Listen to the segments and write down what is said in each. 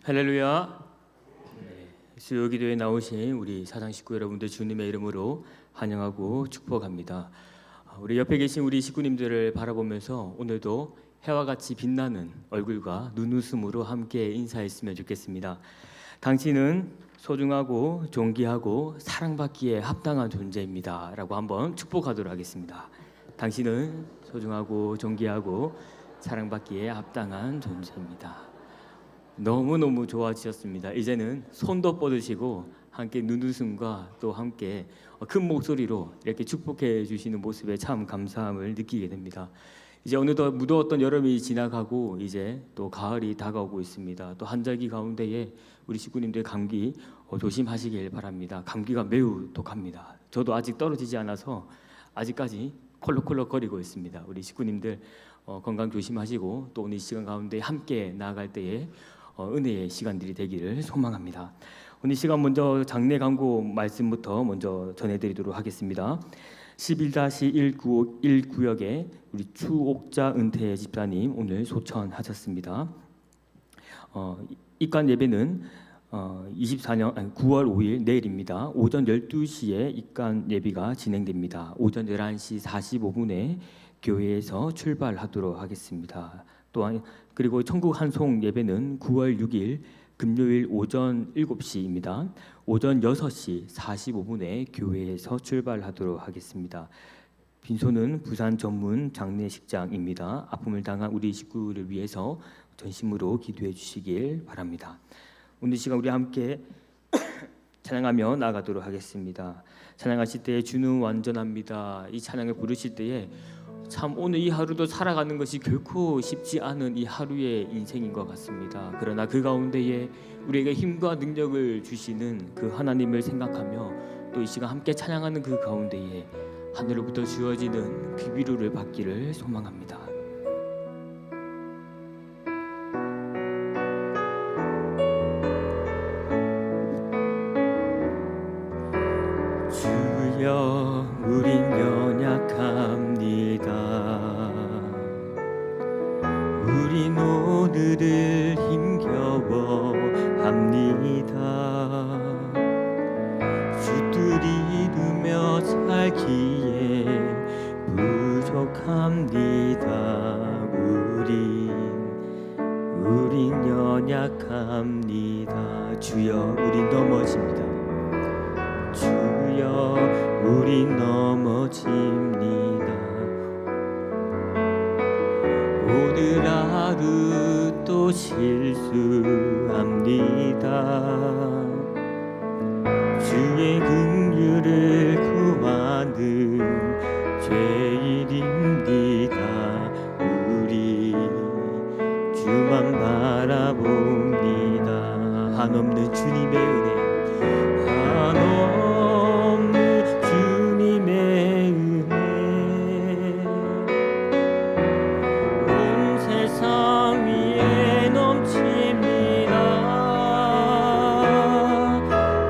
할렐루야. 수요 기도에 나오신 우리 사랑 식구 여러분들 주님의 이름으로 환영하고 축복합니다. 우리 옆에 계신 우리 식구님들을 바라보면서 오늘도 해와 같이 빛나는 얼굴과 눈웃음으로 함께 인사했으면 좋겠습니다. 당신은 소중하고 존귀하고 사랑받기에 합당한 존재입니다 라고 한번 축복하도록 하겠습니다. 당신은 소중하고 존귀하고 사랑받기에 합당한 존재입니다. 너무너무 좋아지셨습니다. 이제는 손도 뻗으시고 함께 눈웃음과 또 함께 큰 목소리로 이렇게 축복해 주시는 모습에 참 감사함을 느끼게 됩니다. 이제 어느덧 무더웠던 여름이 지나가고 이제 또 가을이 다가오고 있습니다. 또 한절기 가운데에 우리 식구님들 감기 조심하시길 바랍니다. 감기가 매우 독합니다. 저도 아직 떨어지지 않아서 아직까지 콜록콜록거리고 있습니다. 우리 식구님들 건강 조심하시고 또 오늘 이 시간 가운데 함께 나아갈 때에 은혜의 시간들이 되기를 소망합니다. 오늘 시간 먼저 장례 광고 말씀부터 먼저 전해드리도록 하겠습니다. 11-1구역에 우리 추옥자 은퇴 집사님 오늘 소천하셨습니다. 입관 예배는 9월 5일 내일입니다. 오전 12시에 입관 예배가 진행됩니다. 오전 11시 45분에 교회에서 출발하도록 하겠습니다. 또한 그리고 천국 한송 예배는 9월 6일 금요일 오전 7시입니다. 오전 6시 45분에 교회에서 출발하도록 하겠습니다. 빈소는 부산 전문 장례식장입니다. 아픔을 당한 우리 식구를 위해서 전심으로 기도해 주시길 바랍니다. 오늘 시간 우리 함께 찬양하며 나아가도록 하겠습니다. 찬양하실 때 주는 완전합니다. 이 찬양을 부르실 때에 참 오늘 이 하루도 살아가는 것이 결코 쉽지 않은 이 하루의 인생인 것 같습니다. 그러나 그 가운데에 우리에게 힘과 능력을 주시는 그 하나님을 생각하며 또 이 시간 함께 찬양하는 그 가운데에 하늘로부터 주어지는 그 위로를 받기를 소망합니다. 주여 우린 연약합니다. 우린 오늘을 힘겨워합니다. 주들이 이루며 살기에 부족합니다. 우린 연약합니다. 주여 우린 넘어집니다. 주여 우린 넘어집니다. 오늘 하루 또 실수합니다. 주의 긍휼을 구하는 죄인입니다. 우리 주만 바라봅니다. 한없는 주님의 은혜, 한없는 주님의 은혜, 온 세상 위에 넘칩니다.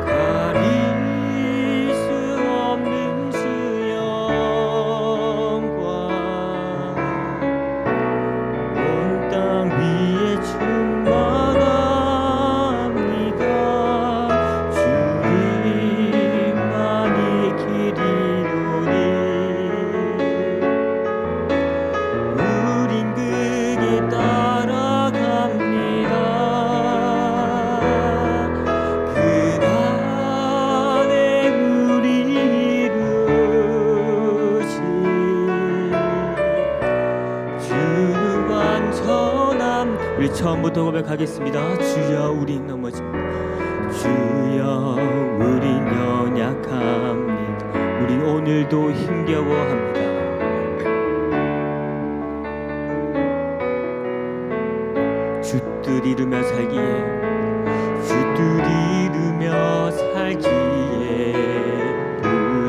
가릴 수 없는 주 영광, 온 땅 위에 충만합니다. 주님만이 길이로니 우린 그게 따라갑니다. 그날에 우리 이루신 주는 완전함. 우리 처음부터 고백하겠습니다. 주여 우린 넘어집니다. 주여 우린 연약합니다. 우린 오늘도 힘겨워합니다. 주들 이루며 살기에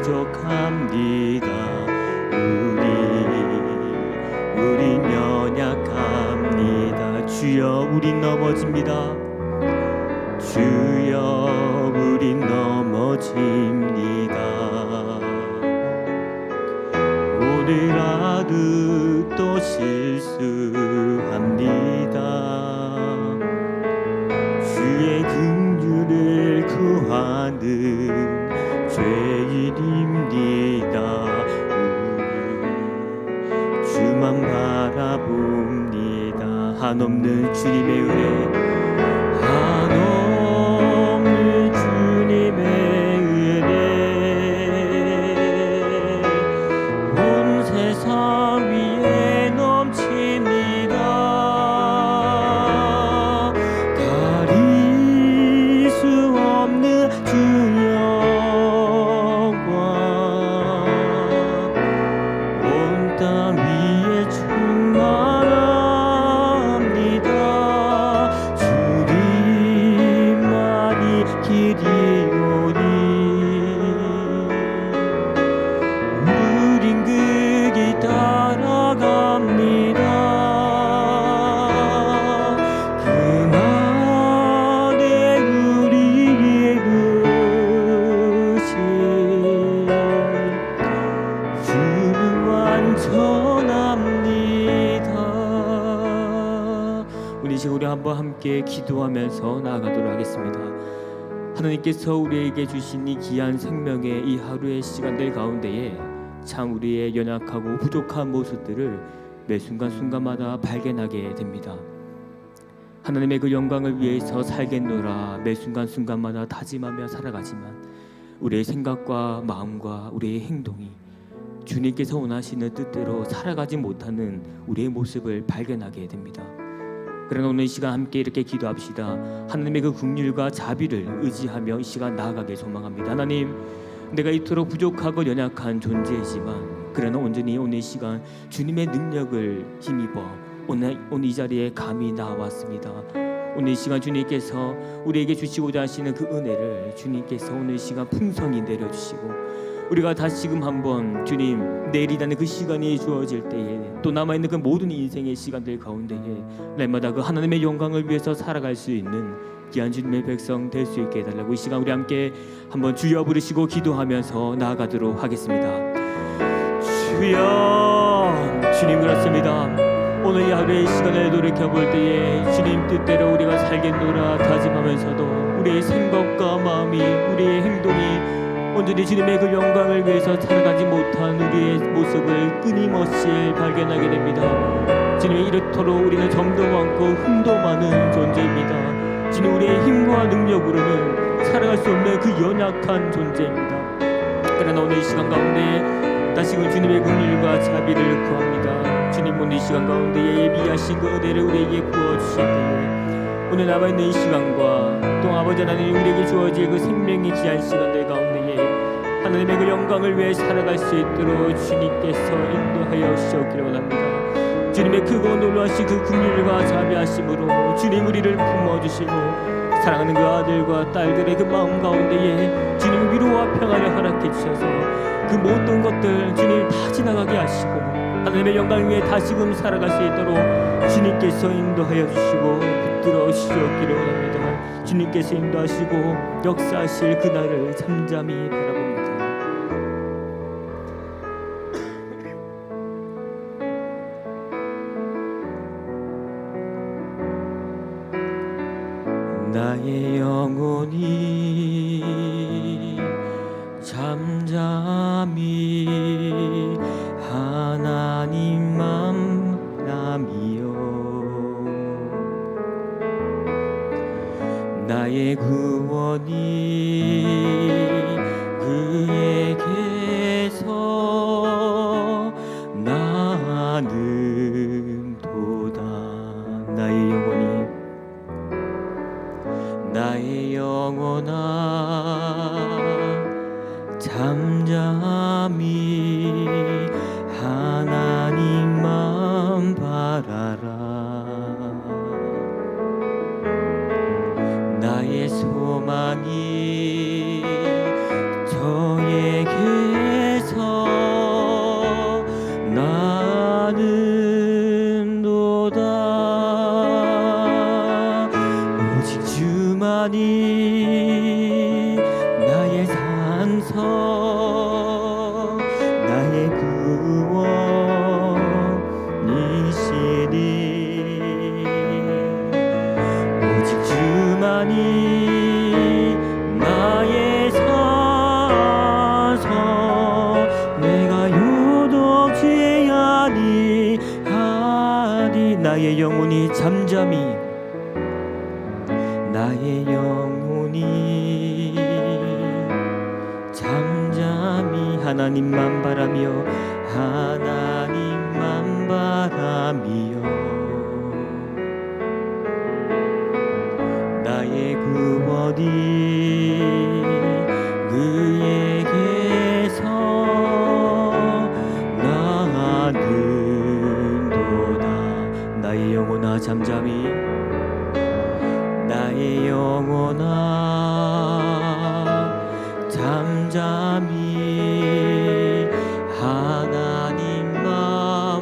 부족합니다. 우린 연약합니다. 주여 우린 넘어집니다. 주여 우린 넘어집니다. 오늘 하루 또 실수합니다. 바라봅니다. 한없는 주님의 은혜, 한없는 주님의 은혜, 온 세상 위에 넘칩니다. 가릴 수 없는 주 영광, 온 땅 위에 충만합니다. 주님만이 길이오니 우린 그 길 따라갑니다. 그날에 우리의 부르심 주는 완전합니다. 우리 이제 우리 한번 함께 기도하면서 나아가도록 하겠습니다. 하나님께서 우리에게 주신 이 귀한 생명의 이 하루의 시간들 가운데에 참 우리의 연약하고 부족한 모습들을 매 순간순간마다 발견하게 됩니다. 하나님의 그 영광을 위해서 살겠노라 매 순간순간마다 다짐하며 살아가지만 우리의 생각과 마음과 우리의 행동이 주님께서 원하시는 뜻대로 살아가지 못하는 우리의 모습을 발견하게 됩니다. 그러나 오늘 이 시간 함께 이렇게 기도합시다. 하나님의 그 긍휼과 자비를 의지하며 이 시간 나아가길 소망합니다. 하나님, 내가 이토록 부족하고 연약한 존재이지만 그러나 온전히 오늘 이 시간 주님의 능력을 힘입어 오늘 이 자리에 감히 나왔습니다. 오늘 이 시간 주님께서 우리에게 주시고자 하시는 그 은혜를 주님께서 오늘 이 시간 풍성히 내려주시고 우리가 다시금 한번 주님 내일이라는 그 시간이 주어질 때에 또 남아있는 그 모든 인생의 시간들 가운데에 날마다 그 하나님의 영광을 위해서 살아갈 수 있는 귀한 주님의 백성 될 수 있게 해달라고 이 시간 우리 함께 한번 주여 부르시고 기도하면서 나아가도록 하겠습니다. 주여, 주님 그렇습니다. 오늘 이 하루의 시간을 돌이켜볼 때에 주님 뜻대로 우리가 살겠노라 다짐하면서도 우리의 생각과 마음이 우리의 행동이 온전히 주님의 그 영광을 위해서 살아가지 못한 우리의 모습을 끊임없이 발견하게 됩니다. 주님이 이렇도록 우리는 점도 많고 흠도 많은 존재입니다. 주님 우리의 힘과 능력으로는 살아갈 수 없는 그 연약한 존재입니다. 그러나 오늘 이 시간 가운데 다시금 주님의 긍휼과 자비를 구합니다. 주님 오늘 이 시간 가운데 예비하신 그 은혜를 우리에게 부어주실 때에 오늘 남아있는 이 시간과 또 아버지 하나님 우리에게 주어질 그 생명의 귀한 시간들 가운데에 하나님의 그 영광을 위해 살아갈 수 있도록 주님께서 인도하여 주시기를 원합니다. 주님의 크고 놀라우신 그 긍휼과 자비하심으로 주님 우리를 품어주시고 사랑하는 그 아들과 딸들의 그 마음 가운데에 주님 위로와 평안을 허락해 주셔서 그 모든 것들 주님 다 지나가게 하시고 하나님의 영광을 위해 다시금 살아갈 수 있도록 주님께서 인도하여 주시고 붙들어 주시기를 원합니다. 주님께서 인도하시고 역사하실 그날을 잠잠히 바라봅니다. 나의 영혼이 잠잠히 하나님만 바라며 나의 구원이 그에게서 나는 도다. 나의 영혼아 잠잠히 하나님만 바라라. 나의 소망이 저에게서 나는 도다. 오직 주만이 나의 산성 나의 나의 영혼이 잠잠히 나의 영혼이 잠잠히 하나님만 바라며 하나님만 바라며 나의 구원이 그에게서 나는도다. 나의 영혼아 잠잠히 나의 영혼아 잠잠히 하나님만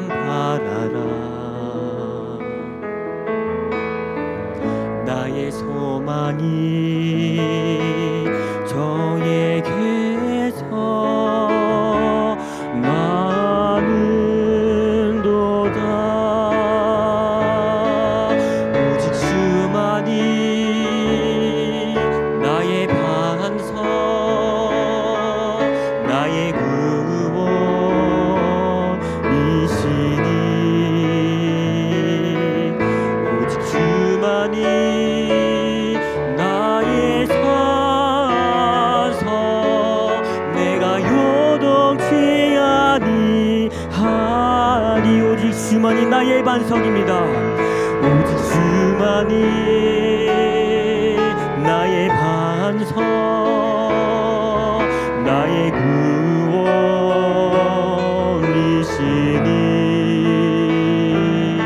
바라라. 나의 소망이 저에게서 나는도다. 오직 주만이 나의 반석 나의 구원이시니 오직 주만이 나의 산성 내가 요동치 아니하니 오직 주만이 나의 반석입니다. 오직 주만이 나의 반석 나의 구원이시니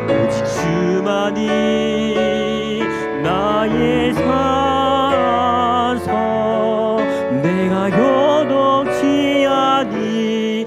오직 주만이 나의 산성 내가 요동치 아니하니.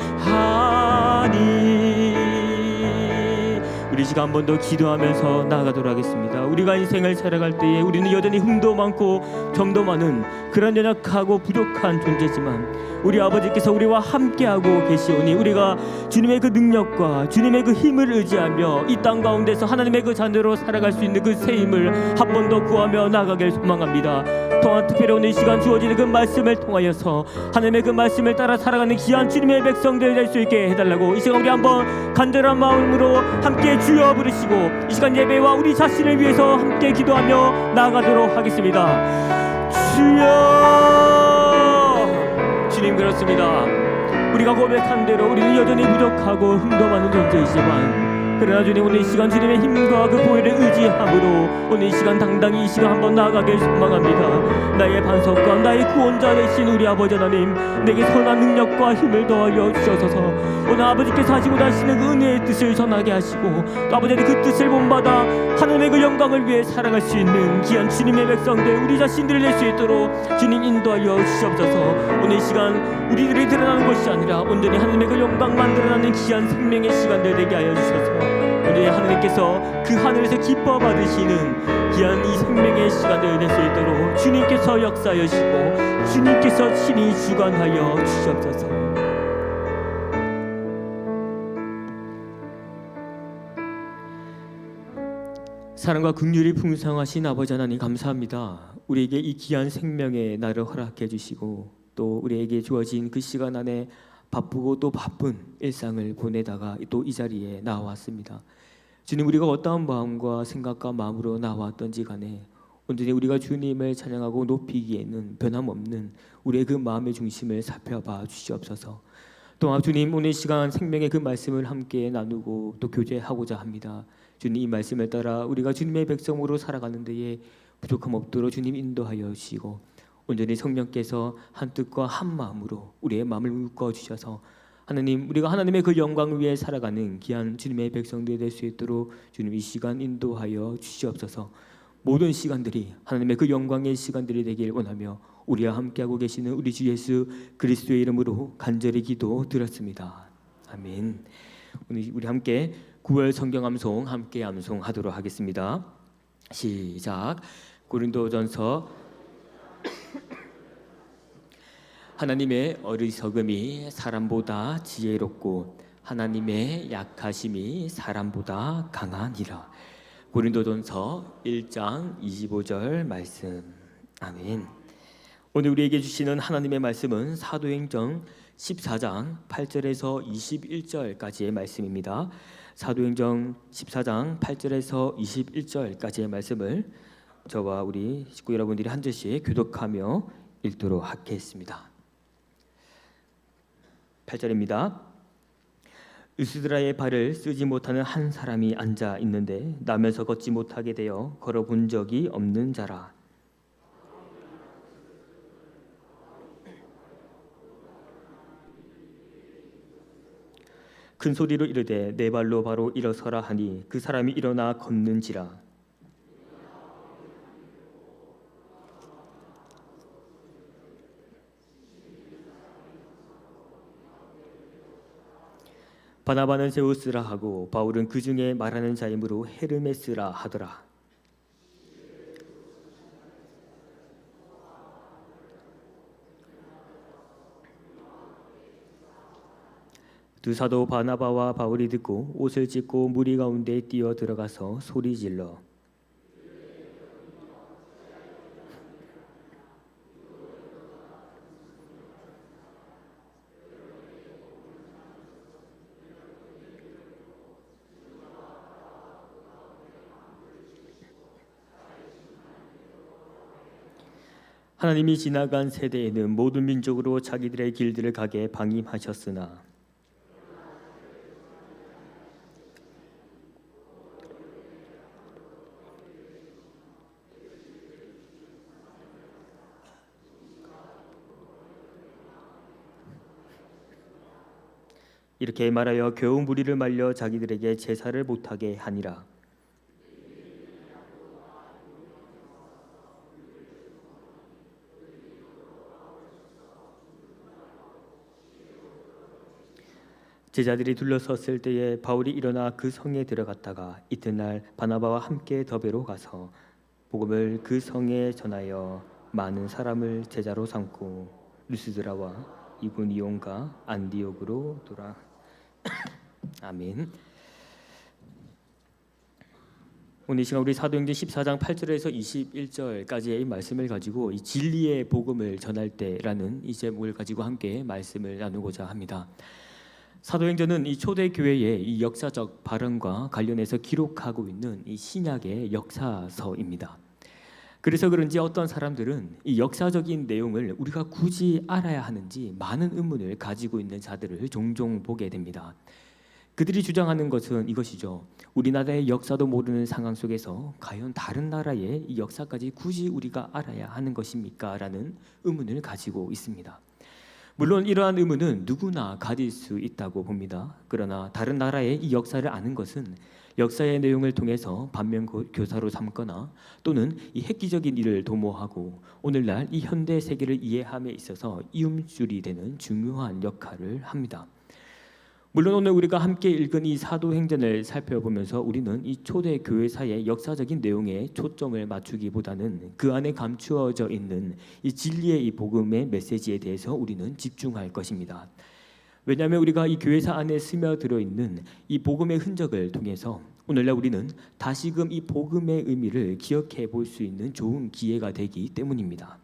우리 시간 한 번 더 기도하면서 나아가도록 하겠습니다. 우리가 인생을 살아갈 때에 우리는 여전히 흠도 많고 점도 많은 그런 연약하고 부족한 존재지만 우리 아버지께서 우리와 함께하고 계시오니 우리가 주님의 그 능력과 주님의 그 힘을 의지하며 이 땅 가운데서 하나님의 그 자녀로 살아갈 수 있는 그 새 힘을 한 번 더 구하며 나아가길 소망합니다. 또한 특별히 오늘 이 시간 주어지는 그 말씀을 통하여서 하나님의 그 말씀을 따라 살아가는 귀한 주님의 백성들 될 수 있게 해달라고 이 시간 우리 한번 간절한 마음으로 함께 주여 부르시고 이 시간 예배와 우리 자신을 위해서 함께 기도하며 나아가도록 하겠습니다. 주여. 주님 그렇습니다. 우리가 고백한 대로 우리는 여전히 부족하고 흠도 많은 존재이지만 그러나 주님 오늘 이 시간 주님의 힘과 그 보혈을 의지함으로 오늘 이 시간 당당히 이 시간 한번 나아가길 소망합니다. 나의 반석과 나의 구원자 되신 우리 아버지 하나님 내게 선한 능력과 힘을 더하여 주셔서 오늘 아버지께서 하시고 다시는 그 은혜의 뜻을 전하게 하시고 또 아버지의 그 뜻을 본받아 하나님의 그 영광을 위해 살아갈 수 있는 귀한 주님의 백성들 우리 자신들을 낼 수 있도록 주님 인도하여 주시옵소서. 오늘 이 시간 우리들이 드러나는 것이 아니라 온전히 하나님의 그 영광만 드러나는 귀한 생명의 시간들 되게 하여 주셔서 오늘 하나님께서 그 하늘에서 기뻐 받으시는 귀한 이 생명의 시간을 낼 수 있도록 주님께서 역사하시고 주님께서 친히 주관하여 주시옵소서. 사랑과 긍휼이 풍성하신 아버지 하나님 감사합니다. 우리에게 이 귀한 생명의 날을 허락해 주시고 또 우리에게 주어진 그 시간 안에 바쁘고 또 바쁜 일상을 보내다가 또 이 자리에 나왔습니다. 주님 우리가 어떠한 마음과 생각과 마음으로 나왔던지 간에 온전히 우리가 주님을 찬양하고 높이기에는 변함없는 우리의 그 마음의 중심을 살펴봐 주시옵소서. 또한 주님 오늘 시간 생명의 그 말씀을 함께 나누고 또 교제하고자 합니다. 주님 이 말씀을 따라 우리가 주님의 백성으로 살아가는 데에 부족함 없도록 주님 인도하여 주시고 온전히 성령께서 한 뜻과 한 마음으로 우리의 마음을 묶어 주셔서 하나님 우리가 하나님의 그 영광 위에 살아가는 귀한 주님의 백성들이 될 수 있도록 주님 이 시간 인도하여 주시옵소서. 모든 시간들이 하나님의 그 영광의 시간들이 되길 원하며 우리와 함께하고 계시는 우리 주 예수 그리스도의 이름으로 간절히 기도드렸습니다. 아멘. 오늘 우리 함께 9월 성경 암송 함께 암송하도록 하겠습니다. 시작. 고린도전서 하나님의 어리석음이 사람보다 지혜롭고 하나님의 약하심이 사람보다 강하니라. 고린도전서 1장 25절 말씀. 아멘. 오늘 우리에게 주시는 하나님의 말씀은 사도행전 14장 8절에서 21절까지의 말씀입니다. 사도행전 14장 8절에서 21절까지의 말씀을 저와 우리 식구 여러분들이 한 절씩 교독하며 읽도록 하겠습니다. 8절입니다. 루스드라의 발을 쓰지 못하는 한 사람이 앉아 있는데 나면서 걷지 못하게 되어 걸어본 적이 없는 자라. 큰 소리로 이르되 내 발로 바로 일어서라 하니 그 사람이 일어나 걷는지라. 바나바는 제우스라 하고 바울은 그 중에 말하는 자이므로 헤르메스라 하더라. 두 사도 바나바와 바울이 듣고 옷을 찢고 무리 가운데 뛰어 들어가서 소리질러 하나님이 지나간 세대에는 모든 민족으로 자기들의 길들을 가게 방임하셨으나 이렇게 말하여 겨우 무리를 말려 자기들에게 제사를 못하게 하니라. 제자들이 둘러섰을 때에 바울이 일어나 그 성에 들어갔다가 이튿날 바나바와 함께 더베로 가서 복음을 그 성에 전하여 많은 사람을 제자로 삼고 루스드라와 이고니온과 안디옥으로 돌아. 아멘. 오늘 이 시간 우리 사도행전 14장 8절에서 21절까지의 말씀을 가지고 이 진리의 복음을 전할 때라는 이 제목을 가지고 함께 말씀을 나누고자 합니다. 사도행전은 이 초대 교회의 이 역사적 발언과 관련해서 기록하고 있는 이 신약의 역사서입니다. 그래서 그런지 어떤 사람들은 이 역사적인 내용을 우리가 굳이 알아야 하는지 많은 의문을 가지고 있는 자들을 종종 보게 됩니다. 그들이 주장하는 것은 이것이죠. 우리나라의 역사도 모르는 상황 속에서 과연 다른 나라의 이 역사까지 굳이 우리가 알아야 하는 것입니까? 라는 의문을 가지고 있습니다. 물론 이러한 의문은 누구나 가질 수 있다고 봅니다. 그러나 다른 나라의 이 역사를 아는 것은 역사의 내용을 통해서 반면교사로 삼거나 또는 이 획기적인 일을 도모하고 오늘날 이 현대 세계를 이해함에 있어서 이음줄이 되는 중요한 역할을 합니다. 물론 오늘 우리가 함께 읽은 이 사도행전을 살펴보면서 우리는 이 초대 교회사의 역사적인 내용에 초점을 맞추기보다는 그 안에 감추어져 있는 이 진리의 이 복음의 메시지에 대해서 우리는 집중할 것입니다. 왜냐하면 우리가 이 교회사 안에 스며들어 있는 이 복음의 흔적을 통해서 오늘날 우리는 다시금 이 복음의 의미를 기억해 볼 수 있는 좋은 기회가 되기 때문입니다.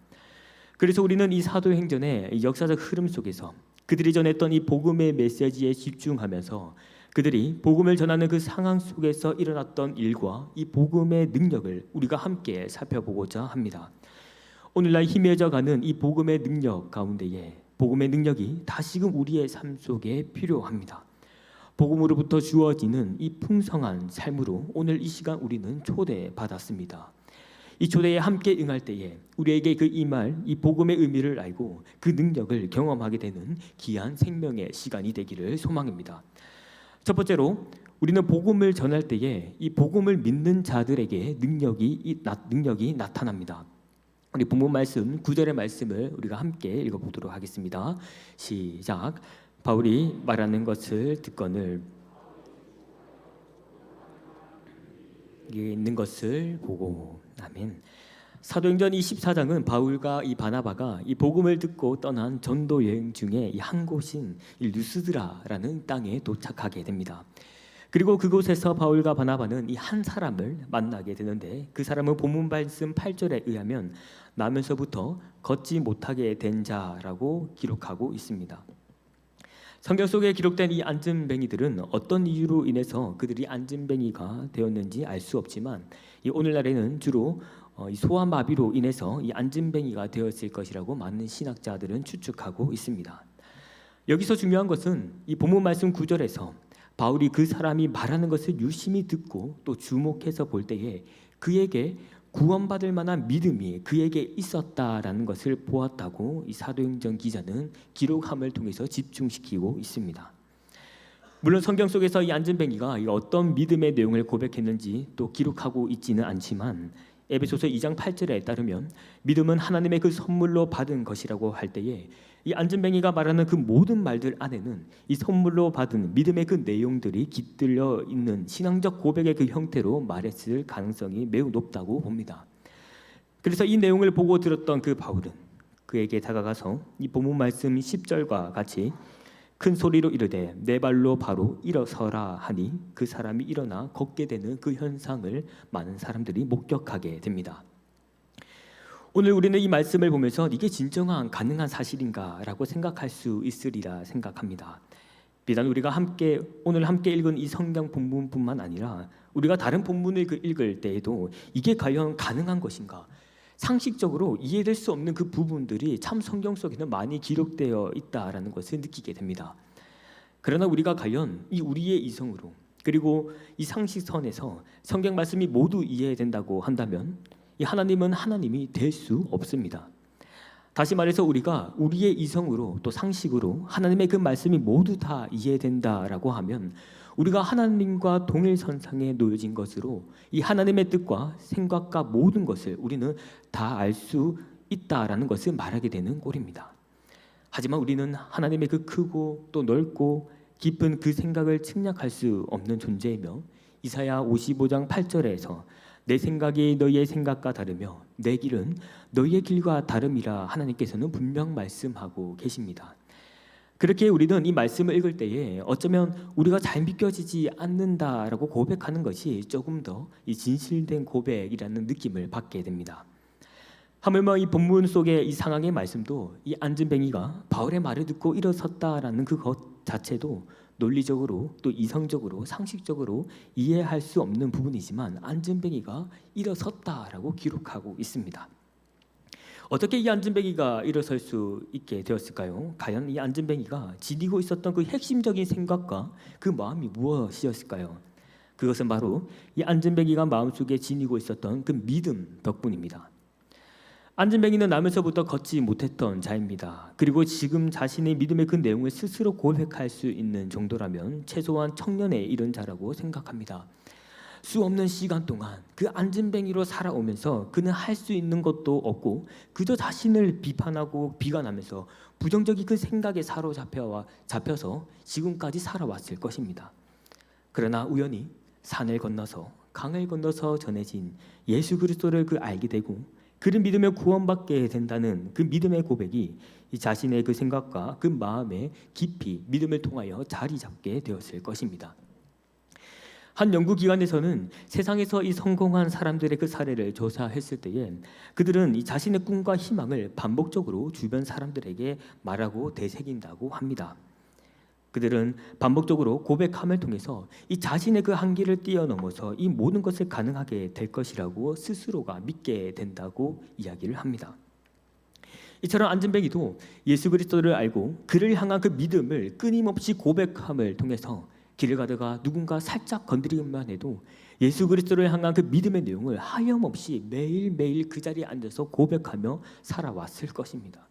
그래서 우리는 이 사도행전의 역사적 흐름 속에서 그들이 전했던 이 복음의 메시지에 집중하면서 그들이 복음을 전하는 그 상황 속에서 일어났던 일과 이 복음의 능력을 우리가 함께 살펴보고자 합니다. 오늘날 희미해져가는 이 복음의 능력 가운데에 복음의 능력이 다시금 우리의 삶 속에 필요합니다. 복음으로부터 주어지는 이 풍성한 삶으로 오늘 이 시간 우리는 초대받았습니다. 이 초대에 함께 응할 때에 우리에게 그 임할 이 복음의 의미를 알고 그 능력을 경험하게 되는 귀한 생명의 시간이 되기를 소망합니다. 첫 번째로 우리는 복음을 전할 때에 이 복음을 믿는 자들에게 능력이 나타납니다. 우리 본문 말씀 9절의 말씀을 우리가 함께 읽어보도록 하겠습니다. 시작. 바울이 말하는 것을 듣거늘 여기 있는 것을 보고. 아멘. 사도행전 24장은 바울과 이 바나바가 이 복음을 듣고 떠난 전도 여행 중에 이 한 곳인 이 루스드라라는 땅에 도착하게 됩니다. 그리고 그곳에서 바울과 바나바는 이 한 사람을 만나게 되는데 그 사람은 본문 말씀 8절에 의하면 나면서부터 걷지 못하게 된 자라고 기록하고 있습니다. 성경 속에 기록된 이 안진뱅이들은 어떤 이유로 인해서 그들이 안진뱅이가 되었는지 알 수 없지만 이 오늘날에는 주로 이 소아마비로 인해서 이 안진뱅이가 되었을 것이라고 많은 신학자들은 추측하고 있습니다. 여기서 중요한 것은 이 본문 말씀 9절에서 바울이 그 사람이 말하는 것을 유심히 듣고 또 주목해서 볼 때에 그에게 구원받을 만한 믿음이 그에게 있었다라는 것을 보았다고 이 사도행전 기자는 기록함을 통해서 집중시키고 있습니다. 물론 성경 속에서 이 안진뱅이가 어떤 믿음의 내용을 고백했는지 또 기록하고 있지는 않지만 에베소서 2장 8절에 따르면 믿음은 하나님의 그 선물로 받은 것이라고 할 때에 이 안진뱅이가 말하는 그 모든 말들 안에는 이 선물로 받은 믿음의 그 내용들이 깃들려 있는 신앙적 고백의 그 형태로 말했을 가능성이 매우 높다고 봅니다. 그래서 이 내용을 보고 들었던 그 바울은 그에게 다가가서 이 본문 말씀 10절과 같이 큰 소리로 이르되 내 발로 바로 일어서라 하니 그 사람이 일어나 걷게 되는 그 현상을 많은 사람들이 목격하게 됩니다. 오늘 우리는 이 말씀을 보면서 이게 진정한 가능한 사실인가라고 생각할 수 있으리라 생각합니다. 비단 우리가 오늘 함께 읽은 이 성경 본문뿐만 아니라 우리가 다른 본문을 읽을 때에도 이게 과연 가능한 것인가? 상식적으로 이해될 수 없는 그 부분들이 참 성경 속에는 많이 기록되어 있다라는 것을 느끼게 됩니다. 그러나 우리가 과연 이 우리의 이성으로 그리고 이 상식선에서 성경 말씀이 모두 이해된다고 한다면 이 하나님은 하나님이 될 수 없습니다. 다시 말해서 우리가 우리의 이성으로 또 상식으로 하나님의 그 말씀이 모두 다 이해된다라고 하면 우리가 하나님과 동일선상에 놓여진 것으로 이 하나님의 뜻과 생각과 모든 것을 우리는 다 알 수 있다라는 것을 말하게 되는 꼴입니다. 하지만 우리는 하나님의 그 크고 또 넓고 깊은 그 생각을 측량할 수 없는 존재이며 이사야 55장 8절에서 내 생각이 너희의 생각과 다르며 내 길은 너희의 길과 다름이라 하나님께서는 분명 말씀하고 계십니다. 그렇게 우리는 이 말씀을 읽을 때에 어쩌면 우리가 잘 믿겨지지 않는다라고 고백하는 것이 조금 더 이 진실된 고백이라는 느낌을 받게 됩니다. 하물며 이 본문 속의 이 상황의 말씀도 이 안진뱅이가 바울의 말을 듣고 일어섰다라는 그것 자체도 논리적으로 또 이성적으로 상식적으로 이해할 수 없는 부분이지만 안진뱅이가 일어섰다라고 기록하고 있습니다. 어떻게 이 안진뱅이가 일어설 수 있게 되었을까요? 과연 이 안진뱅이가 지니고 있었던 그 핵심적인 생각과 그 마음이 무엇이었을까요? 그것은 바로 이 안진뱅이가 마음속에 지니고 있었던 그 믿음 덕분입니다. 안진뱅이는 나면서부터 걷지 못했던 자입니다. 그리고 지금 자신의 믿음의 그 내용을 스스로 고백할 수 있는 정도라면 최소한 청년에 이른 자라고 생각합니다. 수 없는 시간 동안 그 안진뱅이로 살아오면서 그는 할 수 있는 것도 없고 그저 자신을 비판하고 비관하면서 부정적인 그 생각에 잡혀서 지금까지 살아왔을 것입니다. 그러나 우연히 산을 건너서 강을 건너서 전해진 예수 그리스도를 알게 되고 그를 믿으며 구원받게 된다는 그 믿음의 고백이 이 자신의 그 생각과 그 마음에 깊이 믿음을 통하여 자리 잡게 되었을 것입니다. 한 연구기관에서는 세상에서 이 성공한 사람들의 그 사례를 조사했을 때에 그들은 이 자신의 꿈과 희망을 반복적으로 주변 사람들에게 말하고 되새긴다고 합니다. 그들은 반복적으로 고백함을 통해서 이 자신의 그 한계를 뛰어넘어서 이 모든 것을 가능하게 될 것이라고 스스로가 믿게 된다고 이야기를 합니다. 이처럼 안진뱅이도 예수 그리스도를 알고 그를 향한 그 믿음을 끊임없이 고백함을 통해서 길을 가다가 누군가 살짝 건드리기만 해도 예수 그리스도를 향한 그 믿음의 내용을 하염없이 매일매일 그 자리에 앉아서 고백하며 살아왔을 것입니다.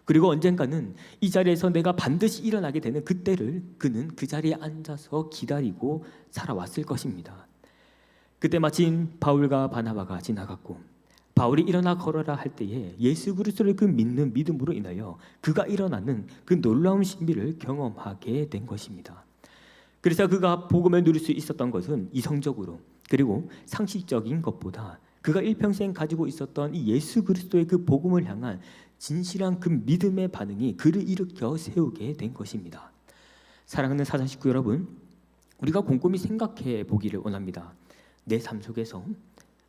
그리고 언젠가는 이 자리에서 내가 반드시 일어나게 되는 그때를 그는 그 자리에 앉아서 기다리고 살아왔을 것입니다. 그때 마침 바울과 바나바가 지나갔고 바울이 일어나 걸어라 할 때에 예수 그리스도를 그 믿는 믿음으로 인하여 그가 일어나는 그 놀라운 신비를 경험하게 된 것입니다. 그래서 그가 복음을 누릴 수 있었던 것은 이성적으로 그리고 상식적인 것보다 그가 일평생 가지고 있었던 이 예수 그리스도의 그 복음을 향한 진실한 그 믿음의 반응이 그를 일으켜 세우게 된 것입니다. 사랑하는 사장 식구 여러분, 우리가 곰곰이 생각해 보기를 원합니다. 내 삶 속에서,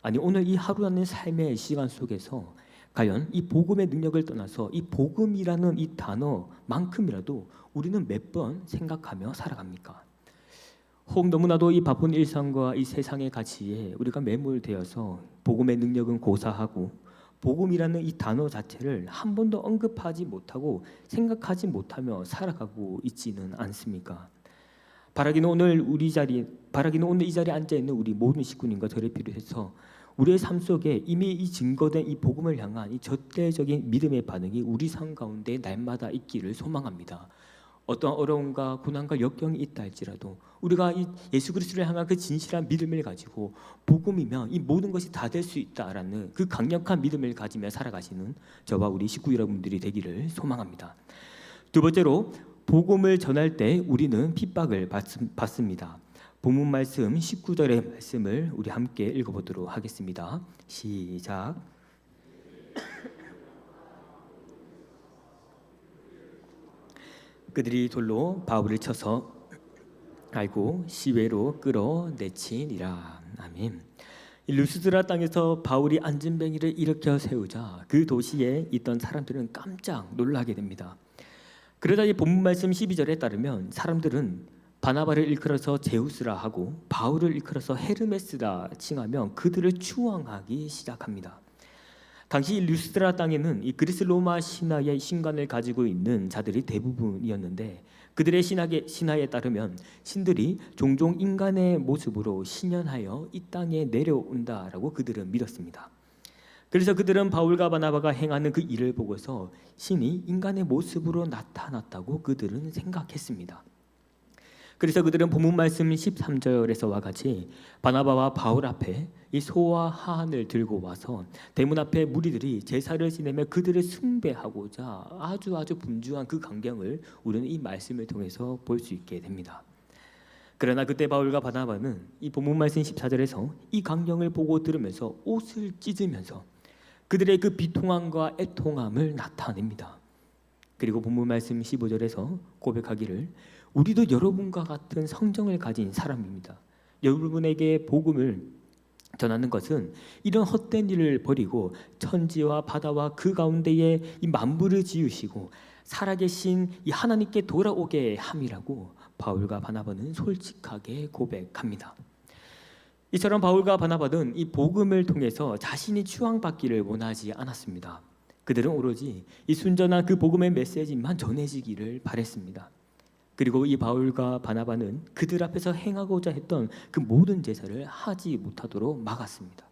아니 오늘 이 하루라는 삶의 시간 속에서 과연 이 복음의 능력을 떠나서 이 복음이라는 이 단어만큼이라도 우리는 몇 번 생각하며 살아갑니까? 혹 너무나도 이 바쁜 일상과 이 세상의 가치에 우리가 매몰되어서 복음의 능력은 고사하고 복음이라는 이 단어 자체를 한 번도 언급하지 못하고 생각하지 못하며 살아가고 있지는 않습니까? 바라기는 오늘 이 자리에 앉아 있는 우리 모든 식구님과 저를 비롯해서 우리의 삶 속에 이미 이 증거된 이 복음을 향한 이 절대적인 믿음의 반응이 우리 삶 가운데 날마다 있기를 소망합니다. 어떤 어려움과 고난과 역경이 있다 할지라도 우리가 이 예수 그리스도를 향한 그 진실한 믿음을 가지고 복음이면 이 모든 것이 다 될 수 있다라는 그 강력한 믿음을 가지며 살아가시는 저와 우리 식구 여러분들이 되기를 소망합니다. 두 번째로 복음을 전할 때 우리는 핍박을 받습니다. 본문 말씀 19절의 말씀을 우리 함께 읽어보도록 하겠습니다. 시작. 그들이 돌로 바울을 쳐서 갈고 시외로 끌어내치니라. 아멘. 루스드라 땅에서 바울이 안진뱅이를 일으켜 세우자 그 도시에 있던 사람들은 깜짝 놀라게 됩니다. 그러다 이 본문 말씀 12절에 따르면 사람들은 바나바를 일컬어서 제우스라 하고 바울을 일컬어서 헤르메스라 칭하며 그들을 추앙하기 시작합니다. 당시 루스드라 땅에는 이 그리스 로마 신화의 신관을 가지고 있는 자들이 대부분이었는데 그들의 신화에 따르면 신들이 종종 인간의 모습으로 신현하여 이 땅에 내려온다라고 그들은 믿었습니다. 그래서 그들은 바울과 바나바가 행하는 그 일을 보고서 신이 인간의 모습으로 나타났다고 그들은 생각했습니다. 그래서 그들은 본문 말씀 13절에서와 같이 바나바와 바울 앞에 이 소와 하한을 들고 와서 대문 앞에 무리들이 제사를 지내며 그들을 숭배하고자 아주 분주한 그 광경을 우리는 이 말씀을 통해서 볼 수 있게 됩니다. 그러나 그때 바울과 바나바는 이 본문 말씀 14절에서 이 광경을 보고 들으면서 옷을 찢으면서 그들의 그 비통함과 애통함을 나타냅니다. 그리고 본문 말씀 15절에서 고백하기를 우리도 여러분과 같은 성정을 가진 사람입니다. 여러분에게 복음을 전하는 것은 이런 헛된 일을 버리고 천지와 바다와 그 가운데에 이 만물을 지으시고 살아계신 이 하나님께 돌아오게 함이라고 바울과 바나바는 솔직하게 고백합니다. 이처럼 바울과 바나바는 이 복음을 통해서 자신이 추앙받기를 원하지 않았습니다. 그들은 오로지 이 순전한 그 복음의 메시지만 전해지기를 바랬습니다. 그리고 이 바울과 바나바는 그들 앞에서 행하고자 했던 그 모든 제사를 하지 못하도록 막았습니다.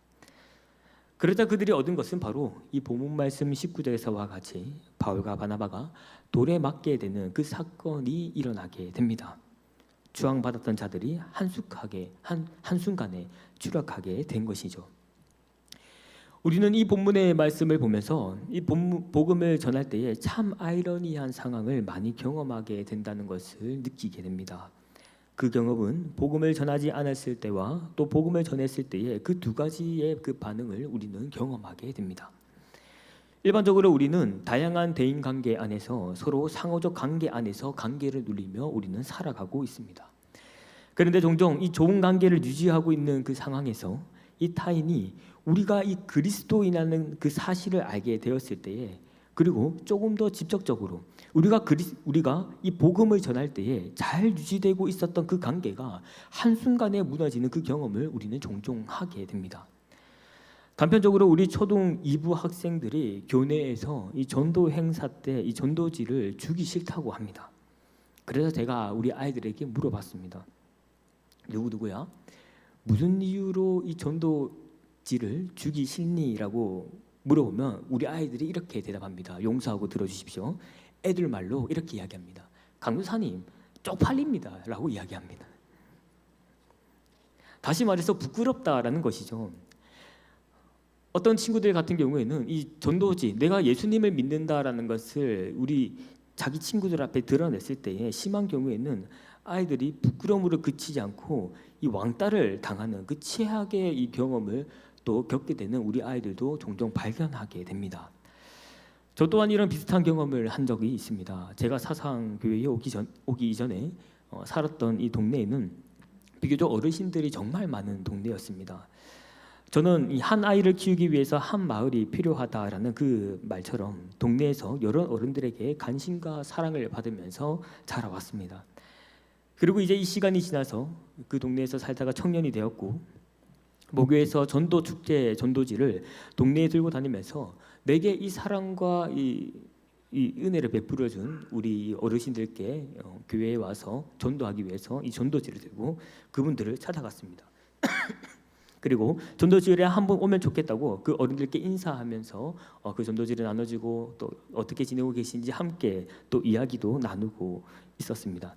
그러자 그들이 얻은 것은 바로 이 본문 말씀 19절에서와 같이 바울과 바나바가 돌에 맞게 되는 그 사건이 일어나게 됩니다. 추앙받았던 자들이 한순간에 추락하게 된 것이죠. 우리는 이 본문의 말씀을 보면서 이 복음을 전할 때에 참 아이러니한 상황을 많이 경험하게 된다는 것을 느끼게 됩니다. 그 경험은 복음을 전하지 않았을 때와 또 복음을 전했을 때의 그 두 가지의 그 반응을 우리는 경험하게 됩니다. 일반적으로 우리는 다양한 대인 관계 안에서 서로 상호적 관계 안에서 관계를 누리며 우리는 살아가고 있습니다. 그런데 종종 이 좋은 관계를 유지하고 있는 그 상황에서 이 타인이 우리가 이 그리스도인이라는 그 사실을 알게 되었을 때에 그리고 조금 더 직접적으로 우리가 이 복음을 전할 때에 잘 유지되고 있었던 그 관계가 한순간에 무너지는 그 경험을 우리는 종종 하게 됩니다. 단편적으로 우리 초등 2부 학생들이 교내에서 이 전도 행사 때 이 전도지를 주기 싫다고 합니다. 그래서 제가 우리 아이들에게 물어봤습니다. 누구야? 무슨 이유로 이 전도지를 주기 싫니?라고 물어보면 우리 아이들이 이렇게 대답합니다. 용서하고 들어주십시오. 애들 말로 이렇게 이야기합니다. 강도사님 쪽팔립니다 라고 이야기합니다. 다시 말해서 부끄럽다라는 것이죠. 어떤 친구들 같은 경우에는 이 전도지 내가 예수님을 믿는다라는 것을 우리 자기 친구들 앞에 드러냈을 때에 심한 경우에는 아이들이 부끄러움으로 그치지 않고 이 왕따를 당하는 그 최악의 이 경험을 또 겪게 되는 우리 아이들도 종종 발견하게 됩니다. 저 또한 이런 비슷한 경험을 한 적이 있습니다. 제가 사상교회에 오기 이전에 살았던 이 동네에는 비교적 어르신들이 정말 많은 동네였습니다. 저는 이 한 아이를 키우기 위해서 한 마을이 필요하다라는 그 말처럼 동네에서 여러 어른들에게 관심과 사랑을 받으면서 자라왔습니다. 그리고 이제 이 시간이 지나서 그 동네에서 살다가 청년이 되었고, 모교에서 전도 축제 전도지를 동네에 들고 다니면서 내게 이 사랑과 이 은혜를 베풀어 준 우리 어르신들께 교회에 와서 전도하기 위해서 이 전도지를 들고 그분들을 찾아갔습니다. 그리고 전도지에 한번 오면 좋겠다고 그 어른들께 인사하면서 그 전도지를 나눠주고 또 어떻게 지내고 계신지 함께 또 이야기도 나누고 있었습니다.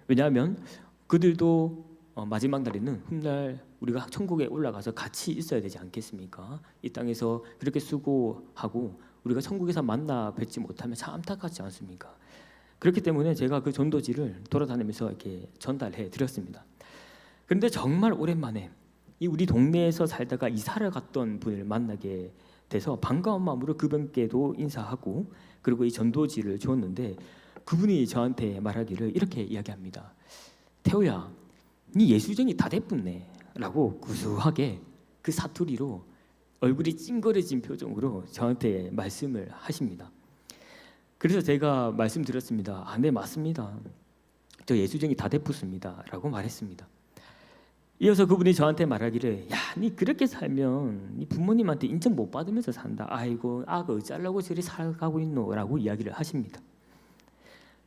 왜냐하면 그들도 마지막 날에는 훗날 우리가 천국에 올라가서 같이 있어야 되지 않겠습니까? 이 땅에서 그렇게 수고하고 우리가 천국에서 만나 뵙지 못하면 참 안타깝지 않습니까? 그렇기 때문에 제가 그 전도지를 돌아다니면서 이렇게 전달해 드렸습니다. 그런데 정말 오랜만에 이 우리 동네에서 살다가 이사를 갔던 분을 만나게 돼서 반가운 마음으로 그분께도 인사하고 그리고 이 전도지를 주었는데, 그분이 저한테 말하기를 이렇게 이야기합니다. 태호야, 네 예수쟁이 다 됐었네 라고 구수하게 그 사투리로 얼굴이 찡그려진 표정으로 저한테 말씀을 하십니다. 그래서 제가 말씀드렸습니다. 네 맞습니다. 저 예수쟁이 다 됐었습니다 라고 말했습니다. 이어서 그분이 저한테 말하기를, 야, 니 그렇게 살면 니 부모님한테 인정 못 받으면서 산다. 아이고, 아가 어쩌려고 저리 살아가고 있노 라고 이야기를 하십니다.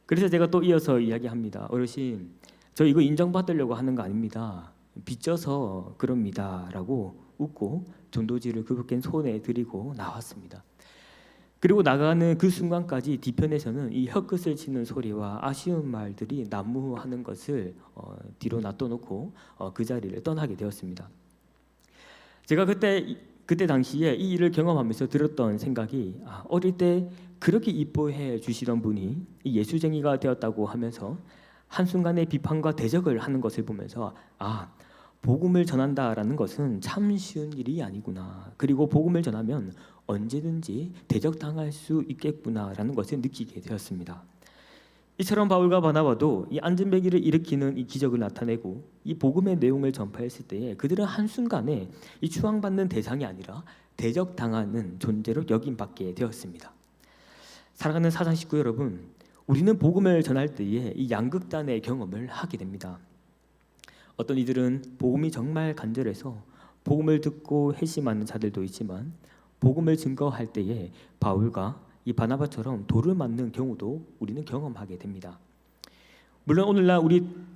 그래서 제가 또 이어서 이야기합니다. 어르신, 저 이거 인정받으려고 하는 거 아닙니다. 빚져서 그럽니다 라고 웃고 전도지를 그분께 손에 드리고 나왔습니다. 그리고 나가는 그 순간까지 뒤편에서는 이 혀끝을 치는 소리와 아쉬운 말들이 난무하는 것을 뒤로 놔둬놓고 그 자리를 떠나게 되었습니다. 제가 그때 당시에 이 일을 경험하면서 들었던 생각이, 어릴 때 그렇게 이뻐해 주시던 분이 이 예수쟁이가 되었다고 하면서 한순간에 비판과 대적을 하는 것을 보면서 복음을 전한다라는 것은 참 쉬운 일이 아니구나. 그리고 복음을 전하면 언제든지 대적당할 수 있겠구나라는 것을 느끼게 되었습니다. 이처럼 바울과 바나바도 이 안전배기를 일으키는 이 기적을 나타내고 이 복음의 내용을 전파했을 때에 그들은 한순간에 이 추앙받는 대상이 아니라 대적당하는 존재로 여김받게 되었습니다. 사랑하는 사상 식구 여러분, 우리는 복음을 전할 때에 이 양극단의 경험을 하게 됩니다. 어떤 이들은 복음이 정말 간절해서 복음을 듣고 회심하는 자들도 있지만, 복음을 증거할 때에 바울과 이 바나바처럼 돌을 맞는 경우도 우리는 경험하게 됩니다. 물론 오늘날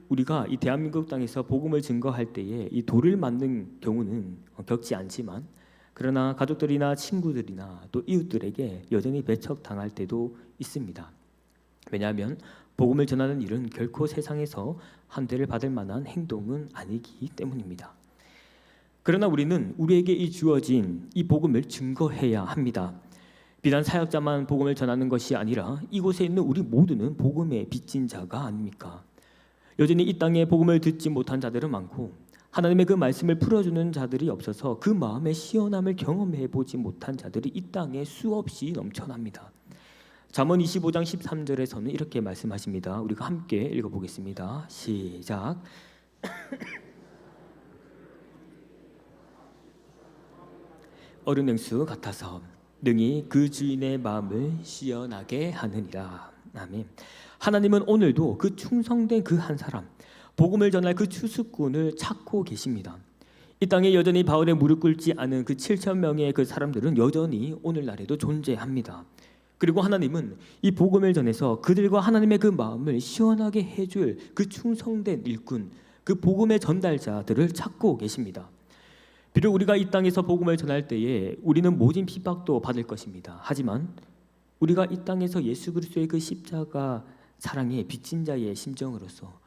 우리가 이 대한민국 땅에서 복음을 증거할 때에 이 돌을 맞는 경우는 겪지 않지만, 그러나 가족들이나 친구들이나 또 이웃들에게 여전히 배척당할 때도 있습니다. 왜냐하면 복음을 전하는 일은 결코 세상에서 한 대를 받을 만한 행동은 아니기 때문입니다. 그러나 우리는 우리에게 이 주어진 이 복음을 증거해야 합니다. 비단 사역자만 복음을 전하는 것이 아니라 이곳에 있는 우리 모두는 복음의 빚진 자가 아닙니까? 여전히 이 땅에 복음을 듣지 못한 자들은 많고, 하나님의 그 말씀을 풀어주는 자들이 없어서 그 마음의 시원함을 경험해 보지 못한 자들이 이 땅에 수없이 넘쳐납니다. 잠언 25장 13절에서는 이렇게 말씀하십니다. 우리가 함께 읽어보겠습니다. 시작. 어른 냉수 같아서 능히 그 주인의 마음을 시원하게 하느니라. 아멘. 하나님은 오늘도 그 충성된 그 한 사람, 복음을 전할 그 추수꾼을 찾고 계십니다. 이 땅에 여전히 바울의 무릎 꿇지 않은 그 7천 명의 그 사람들은 여전히 오늘날에도 존재합니다. 그리고 하나님은 이 복음을 전해서 그들과 하나님의 그 마음을 시원하게 해줄 그 충성된 일꾼, 그 복음의 전달자들을 찾고 계십니다. 비록 우리가 이 땅에서 복음을 전할 때에 우리는 모진 핍박도 받을 것입니다. 하지만 우리가 이 땅에서 예수 그리스도의 그 십자가 사랑의 빚진 자의 심정으로서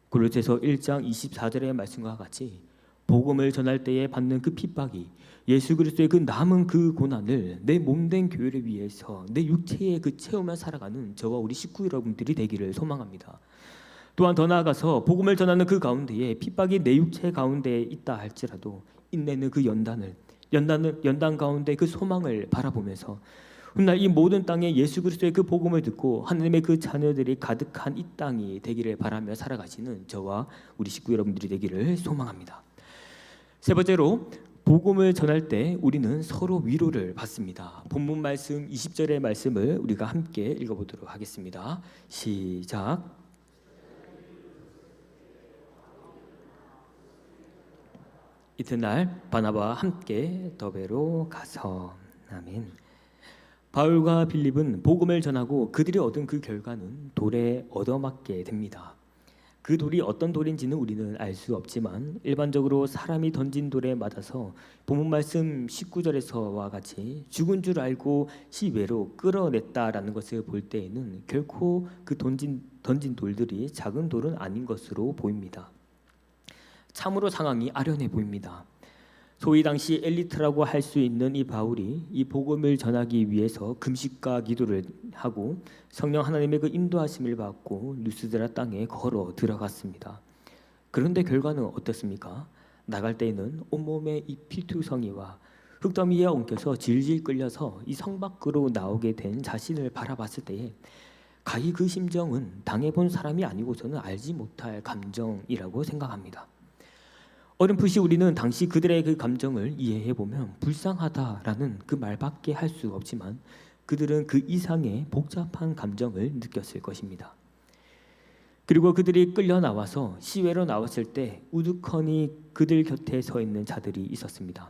골로새서 1장 24절의 말씀과 같이 복음을 전할 때에 받는 그 핍박이 예수 그리스도의 그 남은 그 고난을 내 몸된 교회를 위해서 내 육체의 그 채우며 살아가는 저와 우리 식구 여러분들이 되기를 소망합니다. 또한 더 나아가서 복음을 전하는 그 가운데에 핍박이 내 육체 가운데 있다 할지라도 인내는 그 연단 가운데 그 소망을 바라보면서 훗날 이 모든 땅에 예수 그리스도의 그 복음을 듣고 하나님의 그 자녀들이 가득한 이 땅이 되기를 바라며 살아가시는 저와 우리 식구 여러분들이 되기를 소망합니다. 세 번째로 복음을 전할 때 우리는 서로 위로를 받습니다. 본문 말씀 20절의 말씀을 우리가 함께 읽어보도록 하겠습니다. 시작. 이튿날 바나바와 함께 더베로 가서. 아멘. 바울과 빌립은 복음을 전하고 그들이 얻은 그 결과는 돌에 얻어맞게 됩니다. 그 돌이 어떤 돌인지는 우리는 알 수 없지만 일반적으로 사람이 던진 돌에 맞아서 본문 말씀 19절에서와 같이 죽은 줄 알고 시외로 끌어냈다라는 것을 볼 때에는 결코 그 던진 돌들이 작은 돌은 아닌 것으로 보입니다. 참으로 상황이 아련해 보입니다. 소위 당시 엘리트라고 할 수 있는 이 바울이 이 복음을 전하기 위해서 금식과 기도를 하고 성령 하나님의 그 인도하심을 받고 루스드라 땅에 걸어 들어갔습니다. 그런데 결과는 어떻습니까? 나갈 때에는 온몸에 이 피투성이와 흙더미에 엉켜서 질질 끌려서 이 성 밖으로 나오게 된 자신을 바라봤을 때에 가히 그 심정은 당해본 사람이 아니고서는 알지 못할 감정이라고 생각합니다. 어렴풋이 우리는 당시 그들의 그 감정을 이해해 보면 불쌍하다라는 그 말밖에 할 수 없지만 그들은 그 이상의 복잡한 감정을 느꼈을 것입니다. 그리고 그들이 끌려 나와서 시외로 나왔을 때 우두커니 그들 곁에 서 있는 자들이 있었습니다.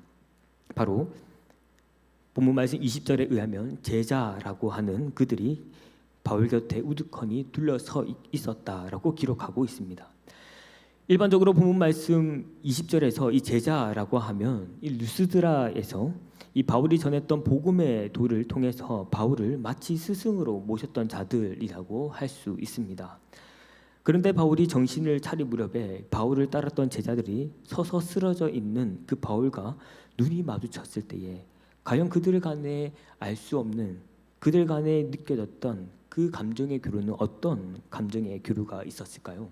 바로 본문 말씀 20절에 의하면 제자라고 하는 그들이 바울 곁에 우두커니 둘러서 있었다라고 기록하고 있습니다. 일반적으로 본문 말씀 20절에서 이 제자라고 하면 이 루스드라에서 이 바울이 전했던 복음의 도를 통해서 바울을 마치 스승으로 모셨던 자들이라고 할 수 있습니다. 그런데 바울이 정신을 차릴 무렵에 바울을 따랐던 제자들이 서서 쓰러져 있는 그 바울과 눈이 마주쳤을 때에 과연 그들 간에 알 수 없는 그들 간에 느껴졌던 그 감정의 교류는 어떤 감정의 교류가 있었을까요?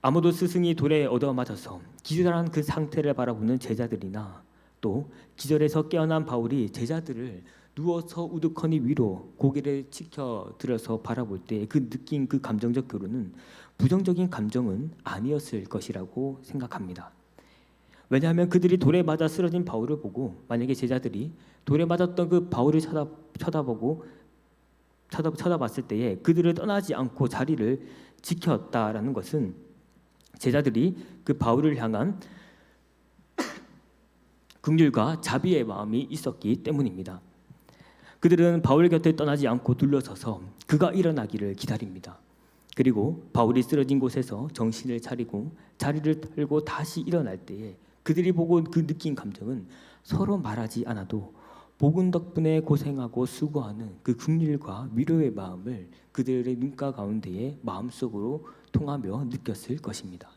아무도 스승이 돌에 얻어맞아서 기절한 그 상태를 바라보는 제자들이나 또 기절해서 깨어난 바울이 제자들을 누워서 우두커니 위로 고개를 치켜 들어서 바라볼 때 그 느낀 그 감정적 교류는 부정적인 감정은 아니었을 것이라고 생각합니다. 왜냐하면 그들이 돌에 맞아 쓰러진 바울을 보고 만약에 제자들이 돌에 맞았던 그 바울을 쳐다봤을 때에 그들을 떠나지 않고 자리를 지켰다라는 것은 제자들이 그 바울을 향한 긍휼과 자비의 마음이 있었기 때문입니다. 그들은 바울 곁에 떠나지 않고 둘러서서 그가 일어나기를 기다립니다. 그리고 바울이 쓰러진 곳에서 정신을 차리고 자리를 털고 다시 일어날 때에 그들이 보고 그 느낀 감정은 서로 말하지 않아도 복음 덕분에 고생하고 수고하는 그 긍휼과 위로의 마음을 그들의 눈가 가운데에 마음속으로 통하며 느꼈을 것입니다.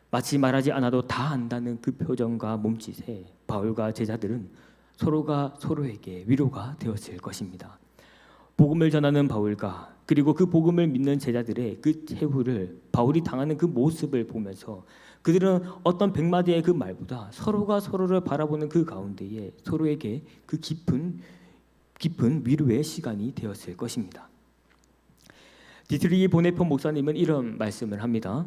마치 말하지 않아도 다 안다는 그 표정과 몸짓에 바울과 제자들은 서로가 서로에게 위로가 되었을 것입니다. 복음을 전하는 바울과 그리고 그 복음을 믿는 제자들의 그 최후를 바울이 당하는 그 모습을 보면서 그들은 어떤 백마디의 그 말보다 서로가 서로를 바라보는 그 가운데에 서로에게 그 깊은 위로의 시간이 되었을 것입니다. 디트리히 보네폰 목사님은 이런 말씀을 합니다.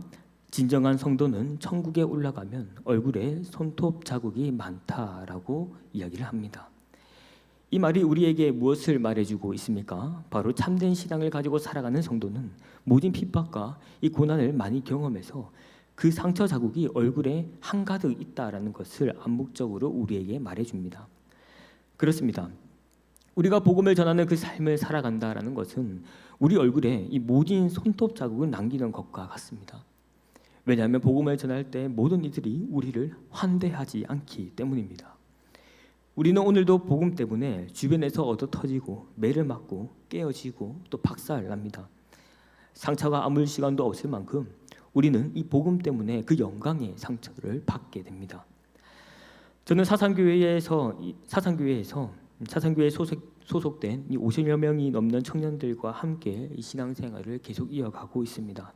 진정한 성도는 천국에 올라가면 얼굴에 손톱 자국이 많다라고 이야기를 합니다. 이 말이 우리에게 무엇을 말해주고 있습니까? 바로 참된 신앙을 가지고 살아가는 성도는 모든 핍박과 이 고난을 많이 경험해서 그 상처 자국이 얼굴에 한가득 있다라는 것을 암묵적으로 우리에게 말해줍니다. 그렇습니다. 우리가 복음을 전하는 그 삶을 살아간다라는 것은 우리 얼굴에 이 모진 손톱 자국을 남기는 것과 같습니다. 왜냐하면 복음을 전할 때 모든 이들이 우리를 환대하지 않기 때문입니다. 우리는 오늘도 복음 때문에 주변에서 얻어 터지고 매를 맞고 깨어지고 또 박살납니다. 상처가 아물 시간도 없을 만큼 우리는 이 복음 때문에 그 영광의 상처를 받게 됩니다. 저는 사상교회에 소속된 이 50여 명이 넘는 청년들과 함께 이 신앙생활을 계속 이어가고 있습니다.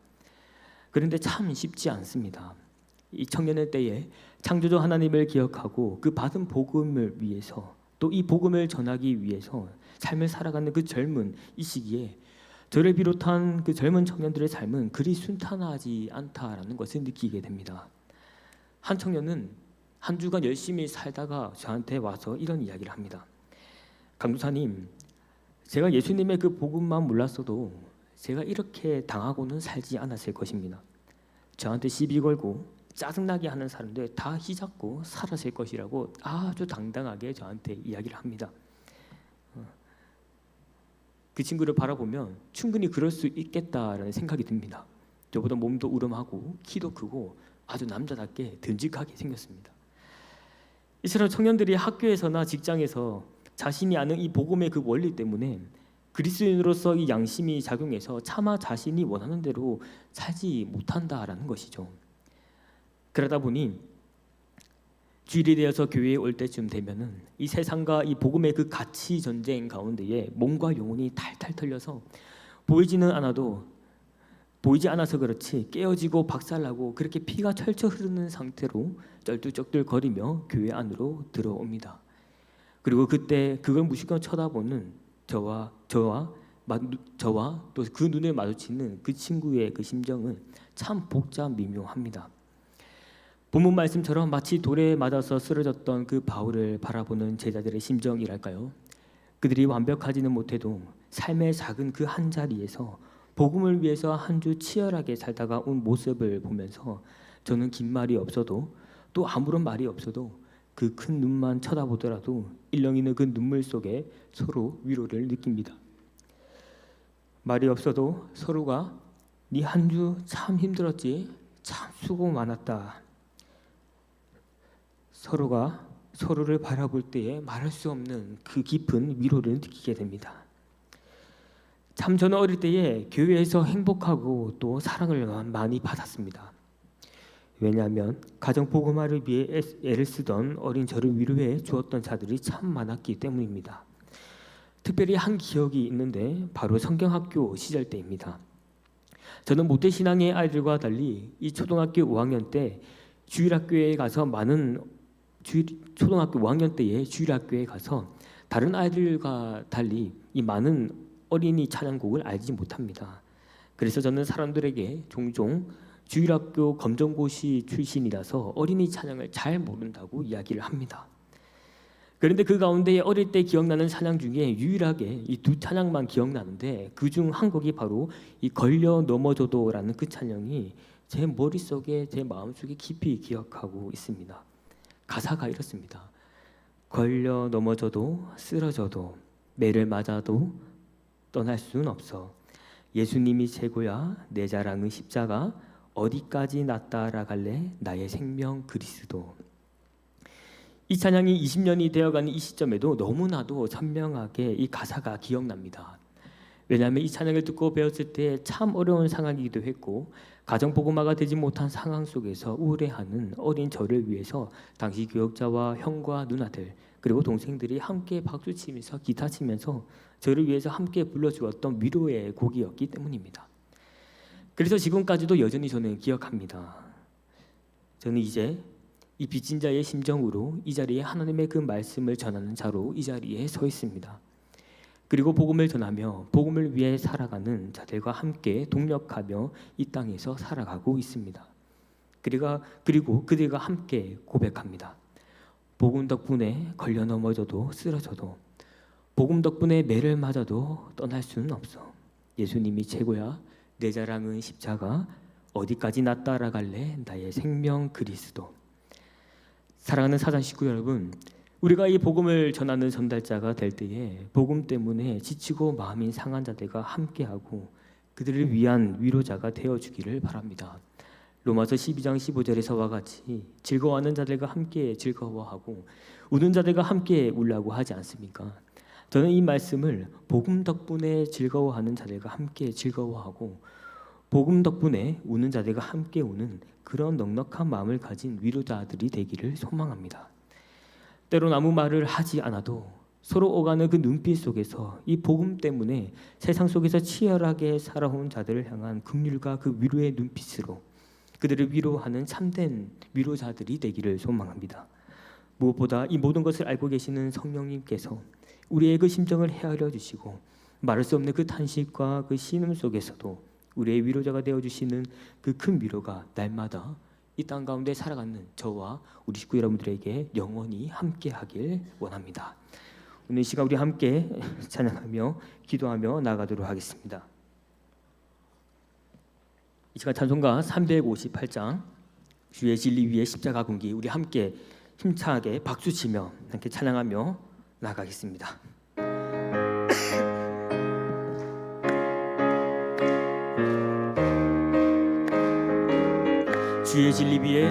그런데 참 쉽지 않습니다. 이 청년의 때에 창조주 하나님을 기억하고 그 받은 복음을 위해서 또 이 복음을 전하기 위해서 삶을 살아가는 그 젊은 이 시기에 저를 비롯한 그 젊은 청년들의 삶은 그리 순탄하지 않다라는 것을 느끼게 됩니다. 한 청년은 한 주간 열심히 살다가 저한테 와서 이런 이야기를 합니다. 강도사님, 제가 예수님의 그 복음만 몰랐어도 제가 이렇게 당하고는 살지 않았을 것입니다. 저한테 시비 걸고 짜증나게 하는 사람들 다 휘잡고 살았을 것이라고 아주 당당하게 저한테 이야기를 합니다. 그 친구를 바라보면 충분히 그럴 수 있겠다라는 생각이 듭니다. 저보다 몸도 우름하고 키도 크고 아주 남자답게 듬직하게 생겼습니다. 이처럼 청년들이 학교에서나 직장에서 자신이 아는 이 복음의 그 원리 때문에 그리스도인으로서 이 양심이 작용해서 차마 자신이 원하는 대로 살지 못한다라는 것이죠. 그러다 보니 주일이 되어서 교회에 올 때쯤 되면은 이 세상과 이 복음의 그 가치 전쟁 가운데에 몸과 영혼이 탈탈 털려서 보이지 않아서 그렇지 깨어지고 박살나고 그렇게 피가 철철 흐르는 상태로 쩔뚝쩔뚝거리며 교회 안으로 들어옵니다. 그리고 그때 그걸 무심코 쳐다보는 저와 또 그 눈을 마주치는 그 친구의 그 심정은 참 복잡 미묘합니다. 본문 말씀처럼 마치 돌에 맞아서 쓰러졌던 그 바울을 바라보는 제자들의 심정이랄까요? 그들이 완벽하지는 못해도 삶의 작은 그 한 자리에서 복음을 위해서 한 주 치열하게 살다가 온 모습을 보면서 저는 긴 말이 없어도 또 아무런 말이 없어도 그 큰 눈만 쳐다보더라도 일렁이는 그 눈물 속에 서로 위로를 느낍니다. 말이 없어도 서로가 네 한 주 참 힘들었지, 참 수고 많았다. 서로가 서로를 바라볼 때에 말할 수 없는 그 깊은 위로를 느끼게 됩니다. 참 저는 어릴 때에 교회에서 행복하고 또 사랑을 많이 받았습니다. 왜냐하면 가정 복음화를 위해 애를 쓰던 어린 저를 위로해 주었던 자들이 참 많았기 때문입니다. 특별히 한 기억이 있는데 바로 성경학교 시절 때입니다. 저는 모태신앙의 아이들과 달리 이 초등학교 5학년 때 초등학교 5학년 때에 주일학교에 가서 다른 아이들과 달리 이 많은 어린이 찬양곡을 알지 못합니다. 그래서 저는 사람들에게 종종 주일학교 검정고시 출신이라서 어린이 찬양을 잘 모른다고 이야기를 합니다. 그런데 그 가운데 어릴 때 기억나는 찬양 중에 유일하게 이 두 찬양만 기억나는데 그중 한 곡이 바로 이 걸려 넘어져도라는 그 찬양이 제 머릿속에 제 마음속에 깊이 기억하고 있습니다. 가사가 이렇습니다. 걸려 넘어져도 쓰러져도 매를 맞아도 떠날 수는 없어. 예수님이 최고야. 내 자랑은 십자가. 어디까지 나 따라갈래? 나의 생명 그리스도. 이 찬양이 20년이 되어가는 이 시점에도 너무나도 선명하게 이 가사가 기억납니다. 왜냐하면 이 찬양을 듣고 배웠을 때 참 어려운 상황이기도 했고 가정복음화가 되지 못한 상황 속에서 우울해하는 어린 저를 위해서 당시 교역자와 형과 누나들 그리고 동생들이 함께 박수치면서 기타 치면서 저를 위해서 함께 불러주었던 위로의 곡이었기 때문입니다. 그래서 지금까지도 여전히 저는 기억합니다. 저는 이제 이 빚진 자의 심정으로 이 자리에 하나님의 그 말씀을 전하는 자로 이 자리에 서 있습니다. 그리고 복음을 전하며 복음을 위해 살아가는 자들과 함께 동력하며 이 땅에서 살아가고 있습니다. 그리고 그들과 함께 고백합니다. 복음 덕분에 걸려 넘어져도 쓰러져도 복음 덕분에 매를 맞아도 떠날 수는 없어. 예수님이 최고야. 내 자랑은 십자가. 어디까지 나 따라갈래? 나의 생명 그리스도. 사랑하는 사장 식구 여러분, 우리가 이 복음을 전하는 전달자가 될 때에 복음 때문에 지치고 마음이 상한 자들과 함께하고 그들을 위한 위로자가 되어주기를 바랍니다. 로마서 12장 15절에서와 같이 즐거워하는 자들과 함께 즐거워하고 우는 자들과 함께 울라고 하지 않습니까? 저는 이 말씀을 복음 덕분에 즐거워하는 자들과 함께 즐거워하고 복음 덕분에 우는 자들과 함께 우는 그런 넉넉한 마음을 가진 위로자들이 되기를 소망합니다. 때론 아무 말을 하지 않아도 서로 오가는 그 눈빛 속에서 이 복음 때문에 세상 속에서 치열하게 살아온 자들을 향한 긍휼과 그 위로의 눈빛으로 그들을 위로하는 참된 위로자들이 되기를 소망합니다. 무엇보다 이 모든 것을 알고 계시는 성령님께서 우리의 그 심정을 헤아려 주시고 말할 수 없는 그 탄식과 그 신음 속에서도 우리의 위로자가 되어주시는 그 큰 위로가 날마다 이 땅 가운데 살아가는 저와 우리 식구 여러분들에게 영원히 함께하길 원합니다. 오늘 이 시간 우리 함께 찬양하며 기도하며 나아가도록 하겠습니다. 이 시간 찬송가 358장 주의 진리 위에 십자가 군기, 우리 함께 힘차게 박수치며 함께 찬양하며 나아가겠습니다. 주의 진리 위에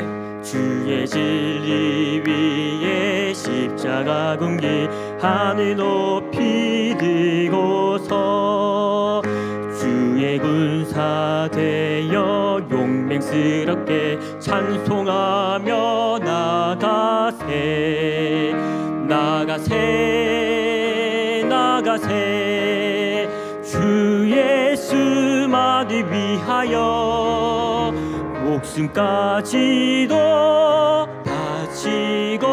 십자가 군기 하늘 높이 들고서 주의 군사 되어 용맹스럽게 찬송하며 나가세 주 예수만을 위하여 목숨까지도 바치고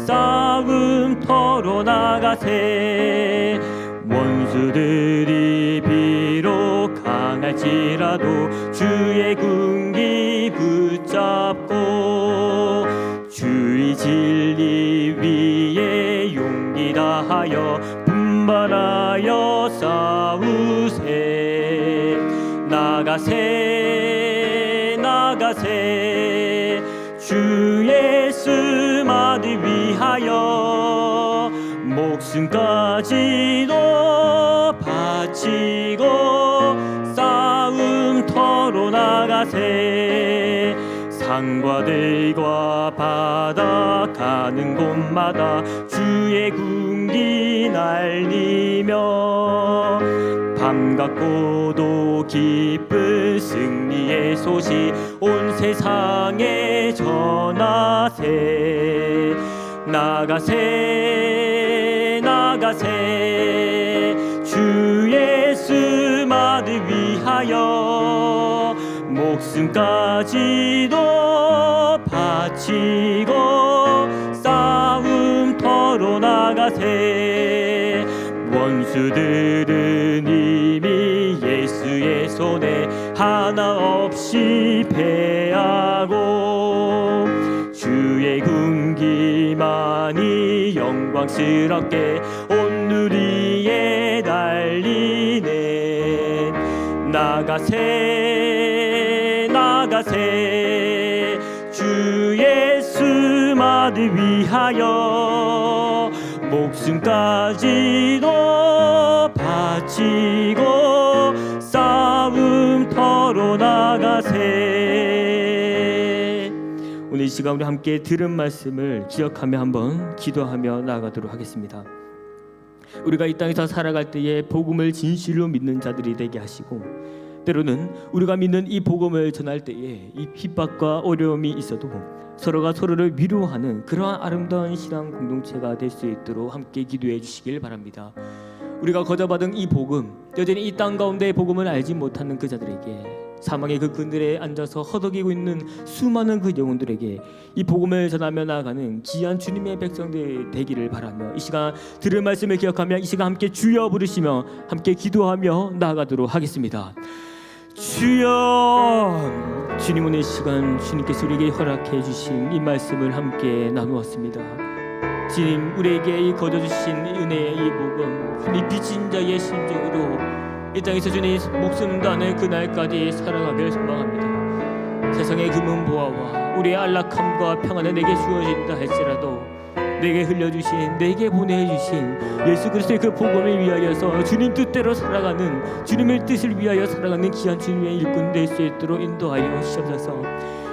싸움터로 나가세. 원수들이 비록 강할지라도 주의 군기 붙잡고 주의 진리 위에 용기 다하여 분발하여 싸우세. 나가세 주 예수만을 위하여 목숨까지도 바치고 싸움터로 나가세. 산과들과 바다 가는 곳마다 주의 군기 날리며 반갑고도 기쁜 승리의 소식 온 세상에 전하세. 나가세 주 예수만을 위하여 목숨까지도 바치고 싸움터로 나가세. 원수들은 이미 예수의 손에 하나 없이 패하고 주의 군기만이 영광스럽게 온 누리에 달리네. 나가세 주 예수만을 위하여 목숨까지도 바치고 싸움터로 나가세. 오늘 이 시간 우리 함께 들은 말씀을 기억하며 한번 기도하며 나아가도록 하겠습니다. 우리가 이 땅에서 살아갈 때에 복음을 진실로 믿는 자들이 되게 하시고, 때로는 우리가 믿는 이 복음을 전할 때에 이 핍박과 어려움이 있어도 서로가 서로를 위로하는 그러한 아름다운 신앙 공동체가 될 수 있도록 함께 기도해 주시길 바랍니다. 우리가 거저받은 이 복음, 여전히 이 땅 가운데의 복음을 알지 못하는 그 자들에게, 사망의 그 그늘에 앉아서 허덕이고 있는 수많은 그 영혼들에게 이 복음을 전하며 나아가는 귀한 주님의 백성들 되기를 바라며, 이 시간 들을 말씀을 기억하며 이 시간 함께 주여 부르시며 함께 기도하며 나아가도록 하겠습니다. 주여. 주님, 오늘 시간 주님께서 우리에게 허락해 주신 이 말씀을 함께 나누었습니다. 주님, 우리에게 이 거둬주신 은혜의 이 복음, 주님 빚진 자의 심정으로 이 땅에서 주님 목숨 다하는 그날까지 살아가길 소망합니다. 세상의 금은 보화와 우리의 안락함과 평안은 내게 주어진다 할지라도 내게 흘려주신, 내게 보내주신 예수 그리스도의 그 복음을 위하여서 주님 뜻대로 살아가는, 주님의 뜻을 위하여 살아가는 귀한 주님의 일꾼 될 수 있도록 인도하여 주옵소서.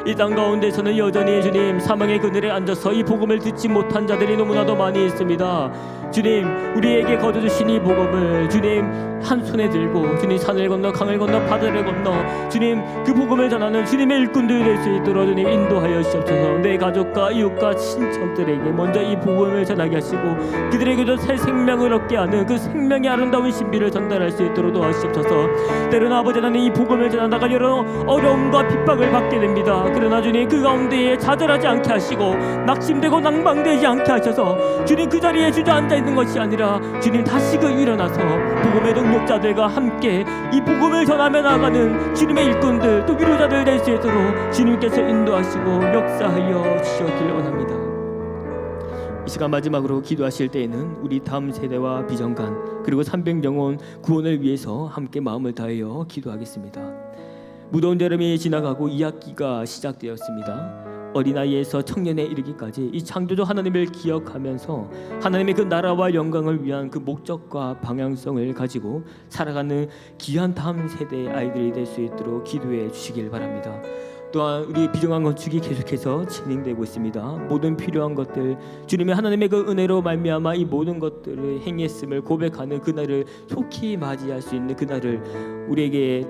이 땅 가운데서는 여전히 주님 사망의 그늘에 앉아서 이 복음을 듣지 못한 자들이 너무나도 많이 있습니다. 주님, 우리에게 거둬주신 이 복음을 주님 한 손에 들고 주님 산을 건너 강을 건너 바다를 건너 주님 그 복음을 전하는 주님의 일꾼들 될 수 있도록 주님 인도하여 주옵소서. 내 가족과 이웃과 친척들에게 먼저 이 복음을 전하게 하시고 그들에게도 새 생명을 얻게 하는 그 생명의 아름다운 신비를 전달할 수 있도록 도와주옵소서. 때로는 아버지 하나님 이 복음을 전하다가 여러 어려움과 핍박을 받게 됩니다. 그러나 주님 그 가운데에 좌절하지 않게 하시고 낙심되고 낭망되지 않게 하셔서 주님 그 자리에 주저앉아 있는 것이 아니라 주님 다시금 일어나서 복음의 능력자들과 함께 이 복음을 전하며 나가는 주님의 일꾼들 또 위로자들 될 수 되도록 주님께서 인도하시고 역사하여 주시기를 원합니다. 이 시간 마지막으로 기도하실 때에는 우리 다음 세대와 비전간 그리고 300영혼 구원을 위해서 함께 마음을 다하여 기도하겠습니다. 무더운 여름이 지나가고 2학기가 시작되었습니다. 어린아이에서 청년에 이르기까지 이 창조주 하나님을 기억하면서 하나님의 그 나라와 영광을 위한 그 목적과 방향성을 가지고 살아가는 귀한 다음 세대의 아이들이 될 수 있도록 기도해 주시길 바랍니다. 또한 우리 비정한 건축이 계속해서 진행되고 있습니다. 모든 필요한 것들 주님의 하나님의 그 은혜로 말미암아 이 모든 것들을 행했음을 고백하는 그날을 속히 맞이할 수 있는 그날을 우리에게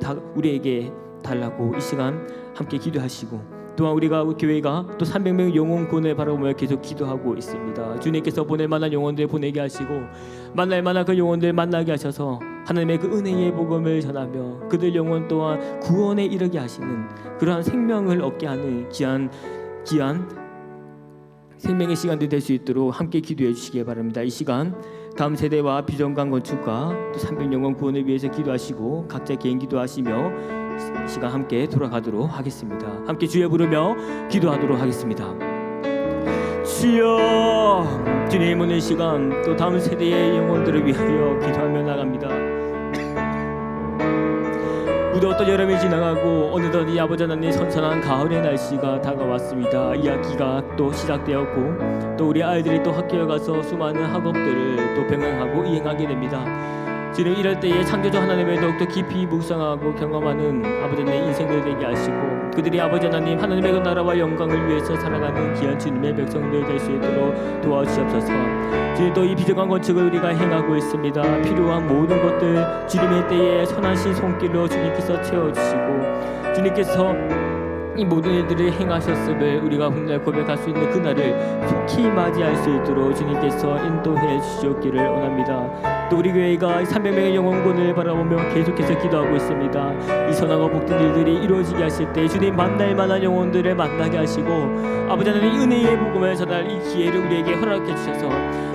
달라고 이 시간 함께 기도하시고, 또한 우리가 교회가 또 300명 영혼 구원을 바라보며 계속 기도하고 있습니다. 주님께서 보낼 만한 영혼들 보내게 하시고 만날 만한 그 영혼들 만나게 하셔서 하나님의 그 은혜의 복음을 전하며 그들 영혼 또한 구원에 이르게 하시는 그러한 생명을 얻게 하는 귀한 생명의 시간들이 될 수 있도록 함께 기도해 주시기 바랍니다. 이 시간 다음 세대와 비전관 건축과 또 300영혼 구원을 위해서 기도하시고 각자 개인 기도하시며 시간 함께 돌아가도록 하겠습니다. 함께 주여 부르며 기도하도록 하겠습니다. 주여, 주님 오늘 시간 또 다음 세대의 영혼들을 위하여 기도하며 나갑니다. 무더웠던 여름이 지나가고 어느덧 이 아버지 하나님 선선한 가을의 날씨가 다가왔습니다. 이학기가 또 시작되었고 또 우리 아이들이 또 학교에 가서 수많은 학업들을 또 병행하고 이행하게 됩니다. 주님, 이럴 때에 창조주 하나님을 더욱더 깊이 묵상하고 경험하는 아버지 하나님의 인생들 되게 하시고 그들이 아버지 하나님 하나님의 그 나라와 영광을 위해서 살아가는 귀한 주님의 백성들 될 수 있도록 도와주시옵소서. 주님, 또 이 비정한 건축을 우리가 행하고 있습니다. 필요한 모든 것들 주님의 때에 선하신 손길로 주님께서 채워주시고 주님께서 이 모든 일들을 행하셨음을 우리가 훗날 고백할 수 있는 그날을 속히 맞이할 수 있도록 주님께서 인도해 주시옵기를 원합니다. 또 우리 교회가 300명의 영혼군을 바라보며 계속해서 기도하고 있습니다. 이 선하고 복된 일들이 이루어지게 하실 때 주님 만날 만한 영혼들을 만나게 하시고 아버지 하나님 은혜의 복음을 전할 이 기회를 우리에게 허락해 주셔서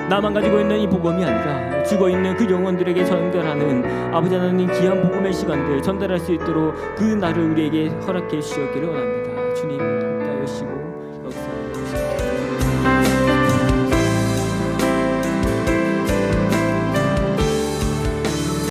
나만 가지고 있는 이 복음이 아니라 죽어있는 그 영혼들에게 전달하는 아버지 하나님 귀한 복음의 시간들 전달할 수 있도록 그 날을 우리에게 허락해 주시옵기를 원합니다. 주님 함께 하시고 역사